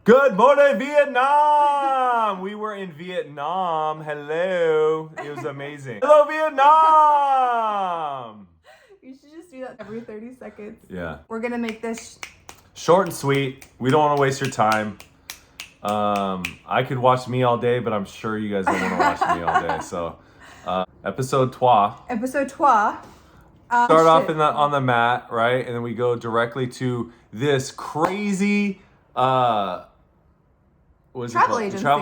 Good morning, Vietnam! We were in Vietnam. Hello. It was amazing. Hello, Vietnam! You should just do that every 30 seconds. Yeah. We're going to make this short and sweet. We don't want to waste your time. I could watch me all day, but I'm sure you guys don't want to watch me all day. So, episode 3. Episode 3. Start off on the mat, right? And then we go directly to this crazy travel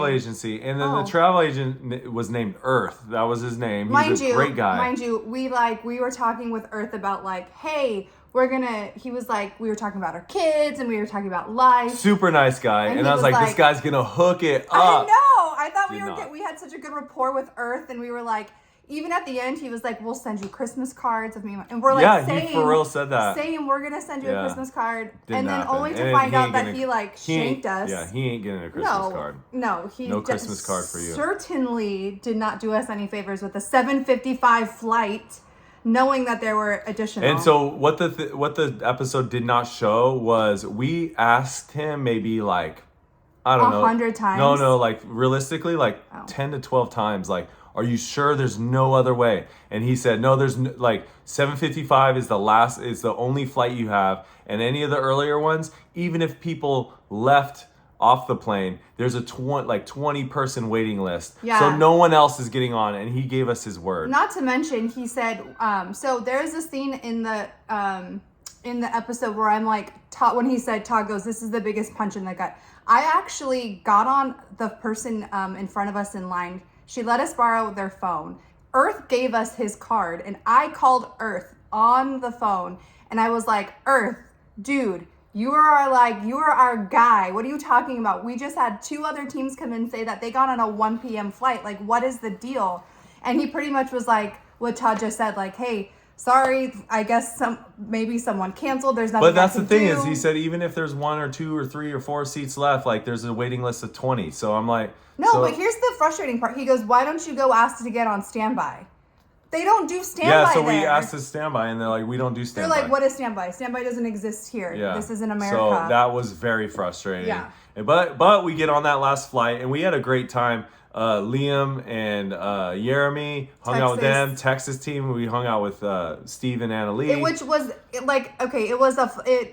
agency. And then the travel agent was named Earth. That was his name. He's a great guy. Mind you, we were talking with Earth about hey, we were talking about our kids and we were talking about life. Super nice guy. And I was like, this guy's gonna hook it up. I know. I thought we had such a good rapport with Earth, and we were like, even at the end, he was like, we'll send you Christmas cards with me. And we're like, he for real said that. Saying we're going to send you a Christmas card. Didn't happen. Only to find out that he shanked us. Yeah, he ain't getting a Christmas card. No, no Christmas card for you. Certainly did not do us any favors with the 7:55 flight, knowing that there were additional. And so what the episode did not show was we asked him maybe I don't know. 100 times? No, realistically 10 to 12 times, are you sure there's no other way? And he said, no, there's 7:55 is the only flight you have. And any of the earlier ones, even if people left off the plane, there's a 20 person waiting list. Yeah. So no one else is getting on. And he gave us his word. Not to mention, he said, so there's a scene in the episode where I'm Todd, when he said, Todd goes, this is the biggest punch in the gut. I actually got on the person in front of us in line. She let us borrow their phone. Earth gave us his card, and I called Earth on the phone, and I was like, Earth, dude, you are our guy. What are you talking about? We just had 2 other teams come in and say that they got on a 1 p.m. flight. What is the deal? And he pretty much was like what Todd just said, hey, sorry, I guess maybe someone canceled. There's nothing. But that's the thing is, he said even if there's 1 or 2 or 3 or 4 seats left, there's a waiting list of 20. So I'm like, but here's the frustrating part. He goes, why don't you go ask to get on standby? They don't do standby. Yeah, so we asked to standby, and they're like, we don't do standby. They're like, what is standby? Standby doesn't exist here. Yeah. This is in America. So that was very frustrating. Yeah. But we get on that last flight, and we had a great time. Liam and Jeremy hung out with them. Texas team. We hung out with Steve and Annalie. Which was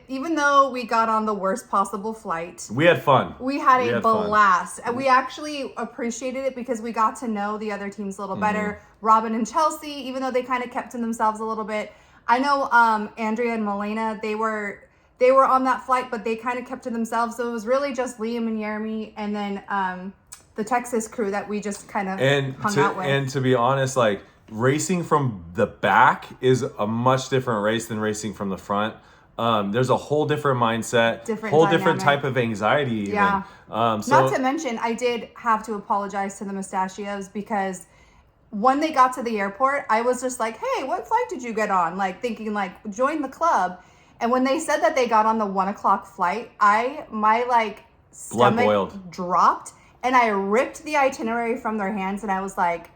even though we got on the worst possible flight, we had fun. We had a blast. And we actually appreciated it because we got to know the other teams a little better. Robin and Chelsea, even though they kind of kept to themselves a little bit. I know Andrea and Milena, they were on that flight, but they kind of kept to themselves. So it was really just Liam and Jeremy, and then the Texas crew that we just kind of hung out with. And to be honest, racing from the back is a much different race than racing from the front. There's a whole different mindset, different type of anxiety even. Yeah. Not to mention, I did have to apologize to the Mustachios because when they got to the airport, I was just like, hey, what flight did you get on? Thinking join the club. And when they said that they got on the 1 o'clock flight, my stomach dropped. And I ripped the itinerary from their hands, and I was like,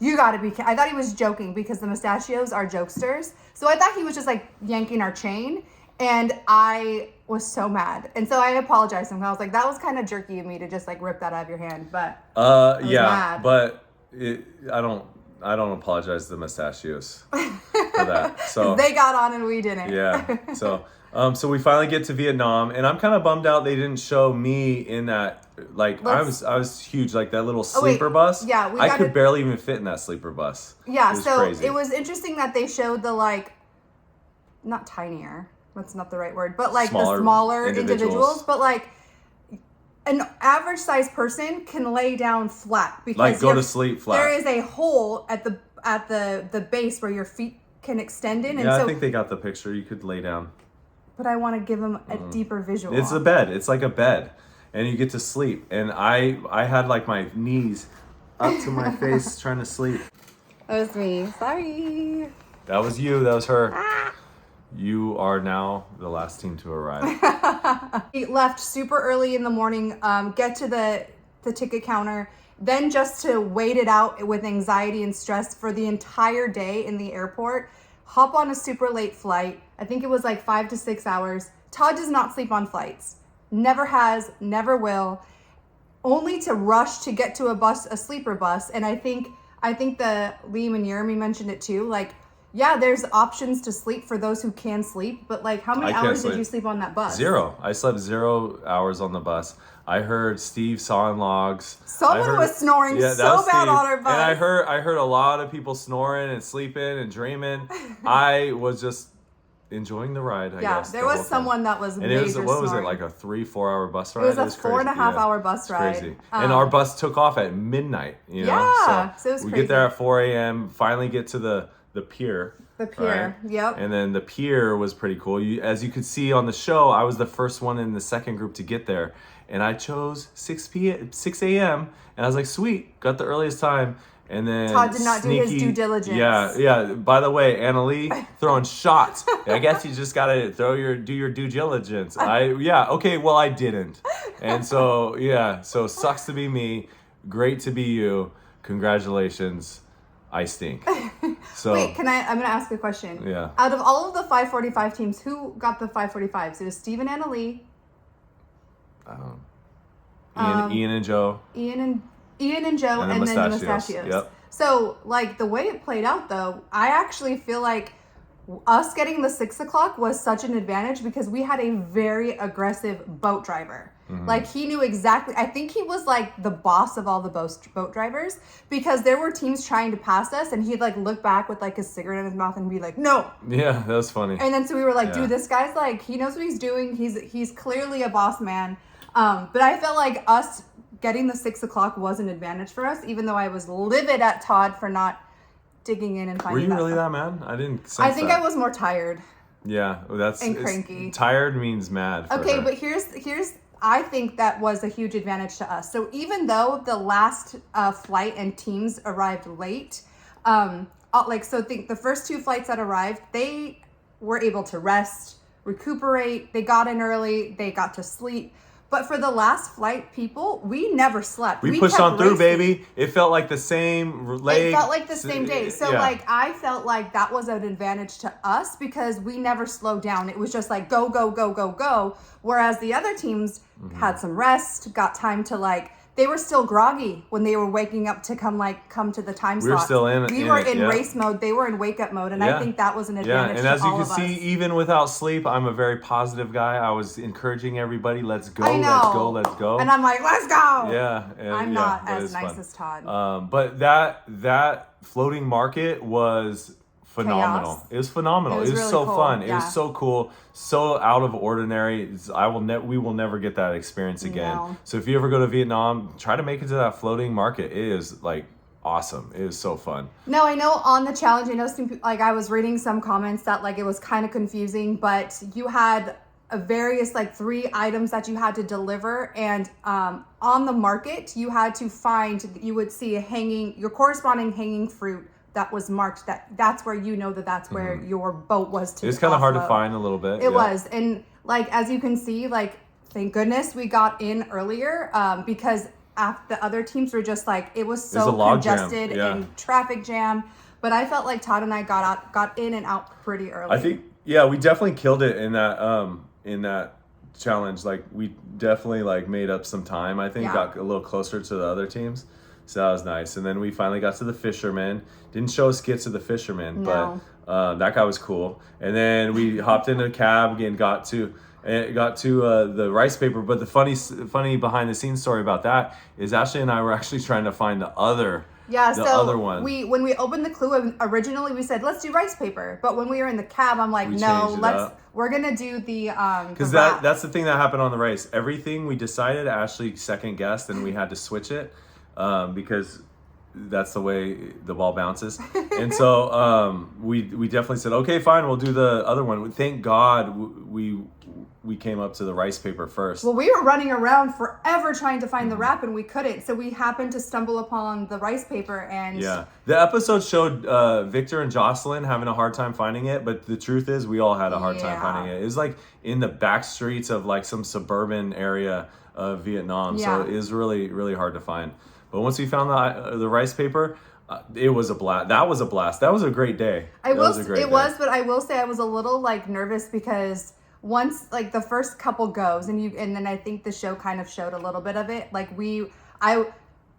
you gotta be kidding. I thought he was joking because the Mustachios are jokesters. So I thought he was just yanking our chain, and I was so mad. And so I apologized to him. I was like, that was kind of jerky of me to just rip that out of your hand. But mad. But I don't apologize to the Mustachios for that. So they got on and we didn't. Yeah. So we finally get to Vietnam, and I'm kind of bummed out they didn't show me in that. I was huge, that little sleeper bus. Yeah, I could barely even fit in that sleeper bus. Yeah, crazy. It was interesting that they showed the not tinier. That's not the right word, but the smaller individuals. But an average sized person can lay down flat because go to sleep flat. There is a hole at the base where your feet can extend in. Yeah, I think they got the picture. You could lay down. But I want to give them a deeper visual. It's a bed. It's like a bed. And you get to sleep. And I had my knees up to my face trying to sleep. That was me. Sorry. That was you. That was her. You are now the last team to arrive. We left super early in the morning, get to the ticket counter, then just to wait it out with anxiety and stress for the entire day in the airport, hop on a super late flight. I think it was 5 to 6 hours. Todd does not sleep on flights. never has, never will, only to rush to get to a sleeper bus. And I think the Liam and Jeremy mentioned it too. Like, yeah, there's options to sleep for those who can sleep, but like, how many hours did you sleep on that bus? 0. I slept 0 hours on the bus. I heard Steve sawing logs. Someone was snoring so bad on our bus. And I heard a lot of people snoring and sleeping and dreaming. I was just enjoying the ride, I guess. There was someone that was and it was, what was it, like a 3-4 hour bus ride? It was a 4.5 hour bus ride. Crazy. And our bus took off at midnight, you know? Yeah, so it was we crazy. get there at 4 a.m., finally get to the pier. The pier, right? yep. And then the pier was pretty cool. As you could see on the show, I was the first one in the second group to get there. And I chose 6 a.m. And I was like, sweet, got the earliest time. And then Todd did not do his due diligence. Yeah. By the way, Annalie throwing shots. I guess you just gotta do your due diligence. Okay, well I didn't. And so so sucks to be me. Great to be you. Congratulations. I stink. So wait, I'm gonna ask a question. Yeah. Out of all of the 545 teams, who got the 545s? It was Steve and Annalie. Ian and Joe. Ian and Joe, and then the Mustachios. Yep. So, like, the way it played out, though, I actually feel like us getting the 6 o'clock was such an advantage because we had a very aggressive boat driver. Mm-hmm. Like, he knew exactly, I think he was like the boss of all the boat drivers because there were teams trying to pass us and he'd like look back with like a cigarette in his mouth and be like, no. Yeah, that was funny. And then so we were like, dude, this guy's like, he knows what he's doing. He's clearly a boss man. But I felt like us getting the 6 o'clock was an advantage for us, even though I was livid at Todd for not digging in and finding. Were you really that mad? I didn't sense I think I was more tired. Yeah, and cranky. Tired means mad. Okay, but here's I think that was a huge advantage to us. So even though the last flight and teams arrived late, think the first 2 flights that arrived, they were able to rest, recuperate. They got in early. They got to sleep. But for the last flight, people, we never slept. We pushed on through, baby. It felt like the same It felt like the same day. So, I felt like that was an advantage to us because we never slowed down. It was just like, go, go, go, go, go. Whereas the other teams had some rest, got time to they were still groggy when they were waking up to come to the time slot. We were still in We were in race mode. They were in wake up mode. And I think that was an advantage and to as you all can of see, us. even without sleep, I'm a very positive guy. I was encouraging everybody, let's go, I know. let's go. And I'm like, let's go. Yeah. I'm not as nice as Todd. But that floating market was phenomenal. Chaos. It was phenomenal. It was really so cool. fun. Yeah. It was so cool. So out of ordinary. We will never get that experience again. No. So if you ever go to Vietnam, try to make it to that floating market. It is awesome. It is so fun. No, I know on the challenge, I know I was reading some comments that it was kind of confusing, but you had various 3 items that you had to deliver, and on the market you had to you would see your corresponding hanging fruit that was marked that's where that's where your boat was to. It was kind of hard to find a little bit. It was, and as you can see, thank goodness we got in earlier because the other teams were just it was so congested and traffic jam. But I felt like Todd and I got in and out pretty early. I think we definitely killed it in that challenge. We definitely made up some time. I think got a little closer to the other teams. So that was nice. And then we finally got to the fisherman. Didn't show skits of the fisherman, no. But that guy was cool. And then we hopped into a cab and got to the rice paper. But the funny behind the scenes story about that is Ashley and I were actually trying to find the other one. When we opened the clue, originally we said let's do rice paper, but when we were in the cab, I'm like, no, we're gonna do the because that's the thing that happened on the race. Everything we decided, Ashley second guessed, and we had to switch it because that's the way the ball bounces. And so we definitely said, okay, fine, we'll do the other one. Thank God we came up to the rice paper first. Well, we were running around forever trying to find the wrap, and we couldn't. So we happened to stumble upon the rice paper, and the episode showed Victor and Jocelyn having a hard time finding it, but the truth is we all had a hard time finding it. It was in the back streets of some suburban area of Vietnam, so it is really, really hard to find. But once we found the rice paper, it was a blast. That was a blast. That was a great day. But I will say I was a little nervous because once like the first couple goes and then I think the show kind of showed a little bit of it. Like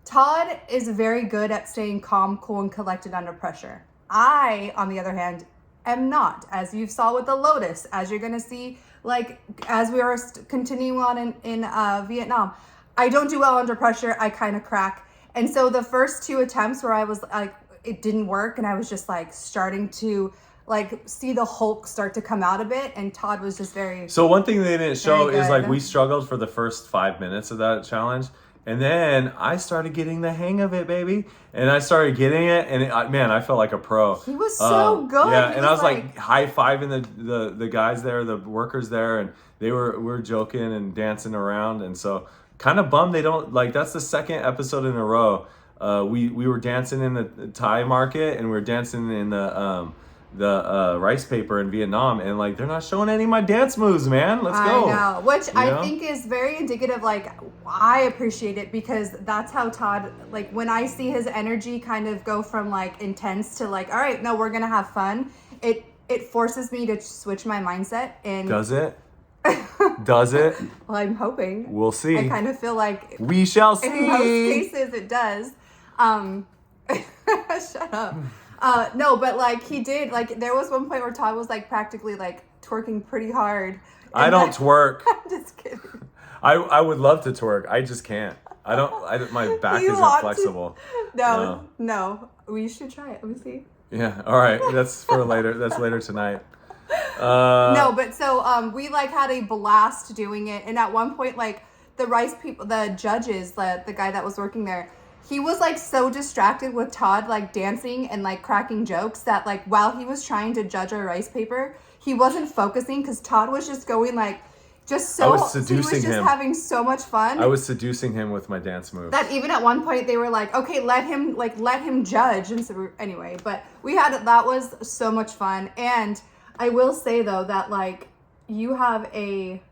Todd is very good at staying calm, cool, and collected under pressure. I, on the other hand, am not, as you saw with the Lotus, as you're gonna see, like as we are continuing on in Vietnam. I don't do well under pressure. I kind of crack. And so the first 2 attempts where I was like, it didn't work, and I was just like starting to like see the Hulk start to come out a bit, and Todd was just very. So one thing they didn't show is like we good. struggled for the first 5 minutes of that challenge, and then I started getting the hang of it, baby, and I started getting it, and man, I felt like a pro. He was so good. Yeah, He and I was like high-fiving the guys there, the workers there, and we were joking and dancing around, and so kind of bummed they don't like. That's the second episode in a row. We were dancing in the Thai market, and we were dancing in the rice paper in Vietnam, and like they're not showing any of my dance moves, man. Let's go. I know, which I think is very indicative. Like I appreciate it because that's how Todd. Like when I see his energy kind of go from like intense to like, all right, no, we're gonna have fun. It forces me to switch my mindset. And does it? Does it? Well, I'm hoping. We'll see. I kind of feel like we shall see. In most cases, it does. Shut up. No, but like he did, like there was one point where Todd was like practically like twerking pretty hard. I don't twerk. I'm just kidding. I would love to twerk. I just can't. My back isn't flexible. No. We should try it. Let me see. Yeah. All right. That's for later. That's later tonight. No, but so we like had a blast doing it, and at one point like the rice people, the judges, the guy that was working there, he was like so distracted with Todd like dancing and like cracking jokes that like while he was trying to judge our rice paper, he wasn't focusing because Todd was just going like just so. I was seducing he was just him. having so much fun. I was seducing him with my dance moves. That even at one point they were like, okay, let him judge. And so anyway, but that was so much fun. And I will say though that like you have a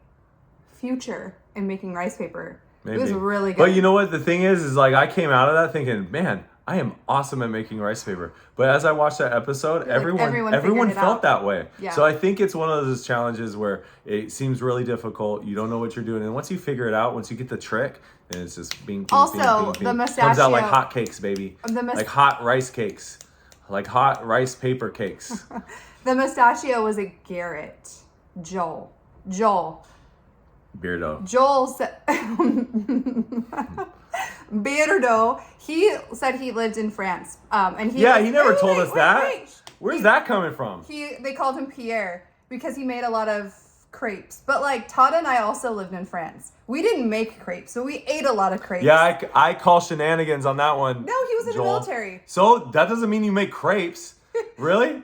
future in making rice paper. Maybe. It was really good. But you know what the thing is like I came out of that thinking, man, I am awesome at making rice paper. But as I watched that episode, everyone felt that way. Yeah. So I think it's one of those challenges where it seems really difficult. You don't know what you're doing, and once you figure it out, once you get the trick, then it's just bing. Also, the mustachio comes out like hot cakes, baby. Like hot rice cakes, like hot rice paper cakes. The mustachio was a Garrett. Joel. Beardo. Joel said, Beardo. He said he lived in France. And he never told us that. Where's that coming from? They called him Pierre because he made a lot of crepes. But like Todd and I also lived in France. We didn't make crepes, so we ate a lot of crepes. Yeah, I call shenanigans on that one. No, he was in the military. So that doesn't mean you make crepes. Really?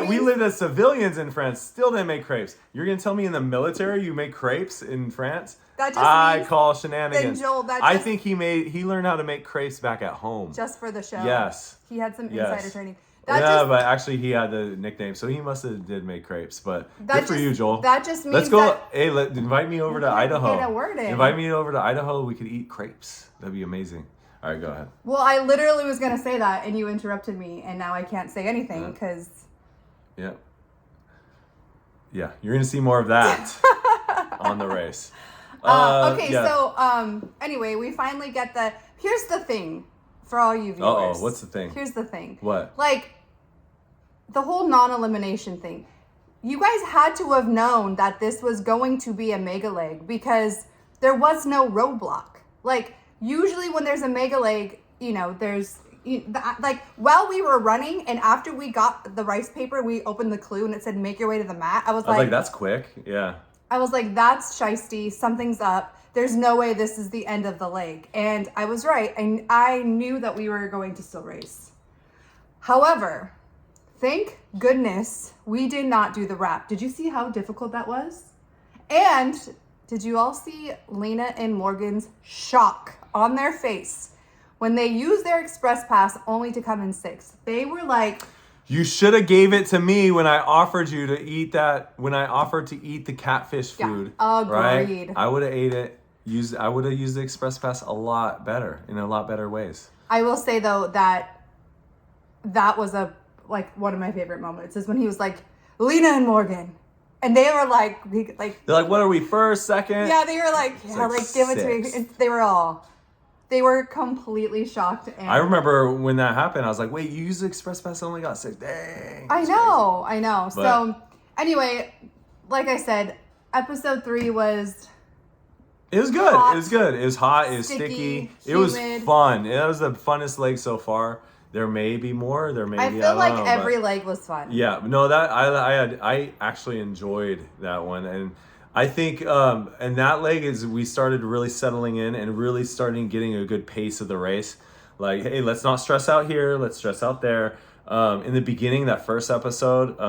We lived as civilians in France, still didn't make crepes. You're going to tell me in the military you make crepes in France? I call shenanigans. Then Joel, I think he learned how to make crepes back at home. Just for the show. Yes. He had some insider training. But actually he had the nickname, so he must have did make crepes. But good for you, Joel. That just means let's go. Invite me over to Idaho. Get a word in. Invite me over to Idaho. We could eat crepes. That'd be amazing. All right, go ahead. Well, I literally was going to say that, and you interrupted me, and now I can't say anything because... Yeah. Yeah, you're going to see more of that on the race. So anyway, we finally get the... Here's the thing for all you viewers. What's the thing? Here's the thing. What? Like, the whole non-elimination thing. You guys had to have known that this was going to be a mega leg because there was no roadblock. Like... Usually when there's a mega leg, like while we were running and after we got the rice paper, we opened the clue and it said, make your way to the mat. I was like, that's quick. Yeah. I was like, that's shiesty. Something's up. There's no way this is the end of the leg. And I was right. And I knew that we were going to still race. However, thank goodness we did not do the wrap. Did you see how difficult that was? And did you all see Lena and Morgan's shock on their face when they used their express pass only to come in 6th? They were like, you should have gave it to me when I offered you to eat that, when I offered to eat the catfish food. Agreed. Right? I would have ate it. I would have used the express pass a lot better, in a lot better ways. I will say though that was one of my favorite moments is when he was like, Lena and Morgan, And they were like, They're like, what are we, first, second? yeah, they were like, yeah, like give it to me. sixth. And they were completely shocked. And I remember when that happened, I was like, wait, you used the Express Pass, I only got 6. Dang. I know. But, so anyway, like I said, episode 3 was... It was good. Hot, it was good. It was hot. It was sticky. It was fun. That was the funnest leg so far. There may be more. There may be. I feel like know, every leg was fun. Yeah. No, that I actually enjoyed that one, and I think and that leg is we started really settling in and really starting getting a good pace of the race. Like, hey, let's not stress out here. Let's stress out there. In the beginning, that first episode,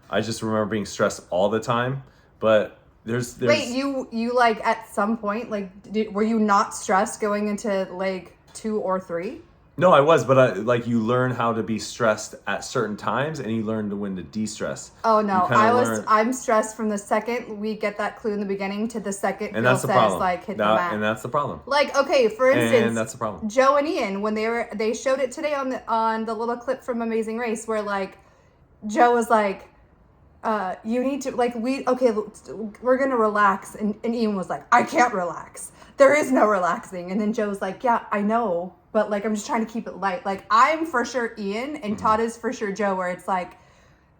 I just remember being stressed all the time, but. There's Wait, you like at some point like were you not stressed going into leg 2 or 3? No, I was, but like you learn how to be stressed at certain times, and you learn to when to de-stress. Oh no, I'm stressed from the second we get that clue in the beginning to the second and Phil that's the says problem. like hit the mat. And that's the problem. Like okay, for instance, and that's the problem. Joe and Ian when they showed it today on the little clip from Amazing Race where like Joe was like. You need to like we're gonna relax and Ian was like I can't relax, there is no relaxing, and then Joe was like yeah I know but like I'm just trying to keep it light. Like I'm for sure Ian and Todd is for sure Joe, where it's like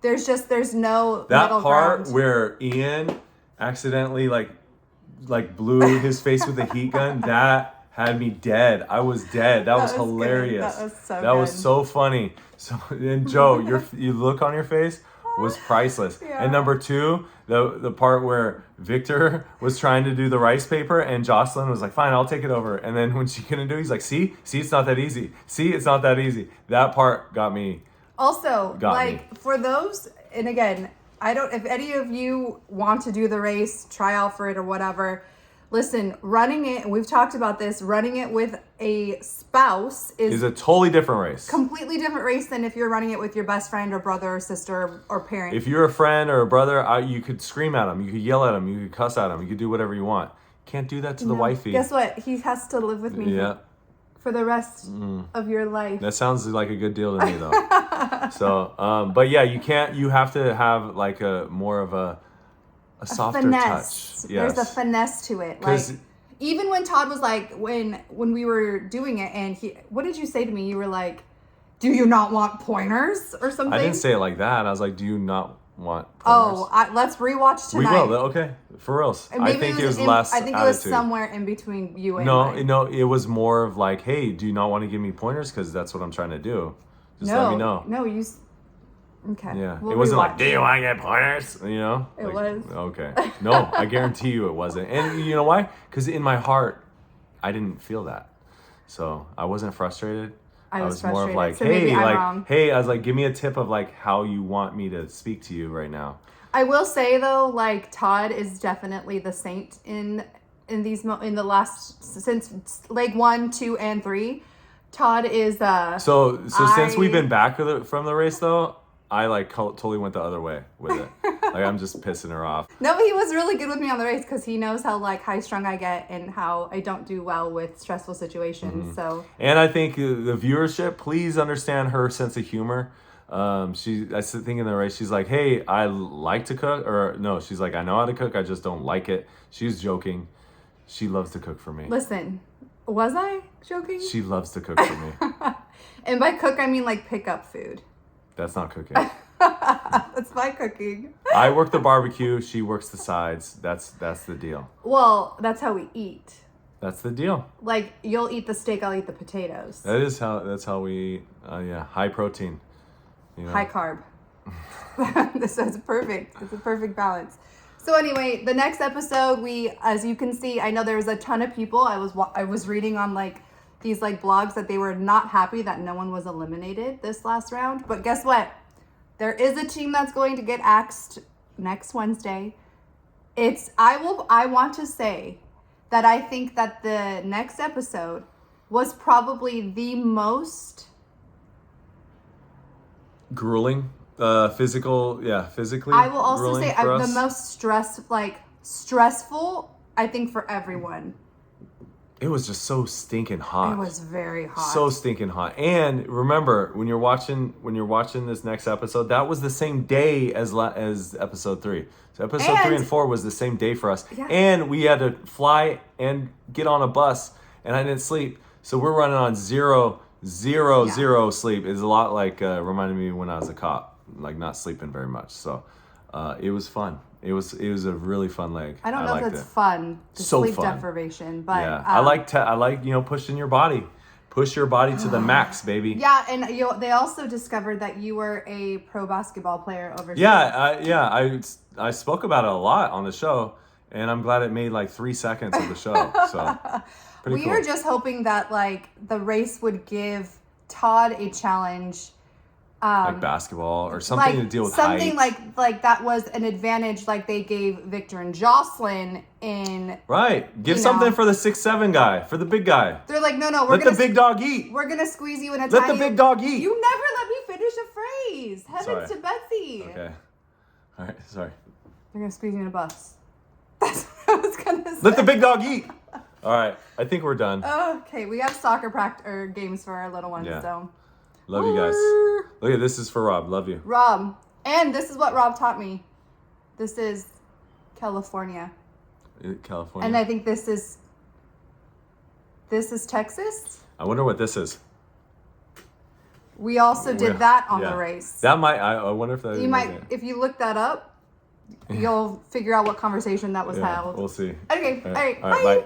there's no that middle part ground. Where Ian accidentally like blew his face with a heat gun that had me dead. I was dead. That was hilarious. Good. That was so funny. So and Joe, you look on your face was priceless. Yeah. And number 2, the part where Victor was trying to do the rice paper and Jocelyn was like, fine, I'll take it over. And then when she couldn't do it, he's like, see, it's not that easy. See, it's not that easy. That part got me. Also, for those, and again, if any of you want to do the race, try out for it or whatever, listen, running it, and we've talked about this, running it with a spouse is a totally different race. Completely different race than if you're running it with your best friend or brother or sister or parent. If you're a friend or a brother, you could scream at them, you could yell at them, you could cuss at them, you could do whatever you want. Can't do that to the wifey. Guess what? He has to live with me for the rest of your life. That sounds like a good deal to me, though. So, but yeah, you have to have like more of a softer finesse. touch. Yes. There's a finesse to it. Like even when Todd was like when we were doing it and what did you say to me? You were like, do you not want pointers or something? I didn't say it like that. I was like, do you not want pointers? Let's rewatch tonight. We will. Okay. For reals. I think it was less I think attitude. It was somewhere in between you and No, it was more of like, hey, do you not want to give me pointers? Because that's what I'm trying to do. Just let me know. No, you... Okay. Yeah. It wasn't like, do you want to get pointers? You know? It was. Okay. No, I guarantee you it wasn't. And you know why? Because in my heart, I didn't feel that. So I wasn't frustrated. I was more of like, so hey, I was like, give me a tip of like how you want me to speak to you right now. I will say though, like Todd is definitely the saint in the last since leg 1, 2, and 3. Todd is So since we've been back from the race though, I like totally went the other way with it. Like I'm just pissing her off. No, but he was really good with me on the race because he knows how like high strung I get and how I don't do well with stressful situations. Mm-hmm. So. And I think the viewership, please understand her sense of humor. I think in the race, she's like, hey, I like to cook, or no, she's like, I know how to cook, I just don't like it. She's joking. She loves to cook for me. Listen, was I joking? She loves to cook for me. And by cook, I mean like pick up food. That's not cooking. That's my cooking. I work the barbecue. She works the sides. That's the deal. Well, that's how we eat. That's the deal. Like you'll eat the steak, I'll eat the potatoes. That's how we eat. High protein. You know? High carb. So it's perfect. It's a perfect balance. So anyway, the next episode, as you can see, I know there was a ton of people. I was reading on like these like blogs that they were not happy that no one was eliminated this last round. But guess what? There is a team that's going to get axed next Wednesday. I want to say that I think that the next episode was probably the most grueling, physically. I will also say the most stressful, I think, for everyone. it was just so stinking hot. It was very hot. So stinking hot. And remember, when you're watching this next episode, that was the same day as episode 3. So episode 3 and 4 was the same day for us. Yeah. And we had to fly and get on a bus, and I didn't sleep. So we're running on zero sleep. It's a lot like reminded me when I was a cop, like not sleeping very much. So it was fun. It was a really fun leg. I don't know if it's fun, the so sleep fun. deprivation, but yeah, I like pushing your body, push your body to the max, baby. Yeah, and they also discovered that you were a pro basketball player overseas. I spoke about it a lot on the show, and I'm glad it made like 3 seconds of the show. So pretty cool. We were just hoping that like the race would give Todd a challenge. Like basketball or something to deal with something height. like that was an advantage like they gave Victor and Jocelyn in give something for the 6'7" guy, for the big guy. They're like, no, let the big dog eat. We're gonna squeeze you in a let the big dog eat. You never let me finish a phrase. Heavens to Betsy. Okay. All right, sorry. They're gonna squeeze you in a bus. That's what I was gonna say. Let the big dog eat. All right, I think we're done. Okay, we have soccer practice or games for our little ones, so. Love you guys. Look at this is for Rob. Love you. Rob. And this is what Rob taught me. This is California. California. And I think this is Texas. I wonder what this is. We also did that on the race. That might, I wonder if that you might, if you look that up, you'll figure out what conversation that was held. We'll see. Okay. All right. Bye.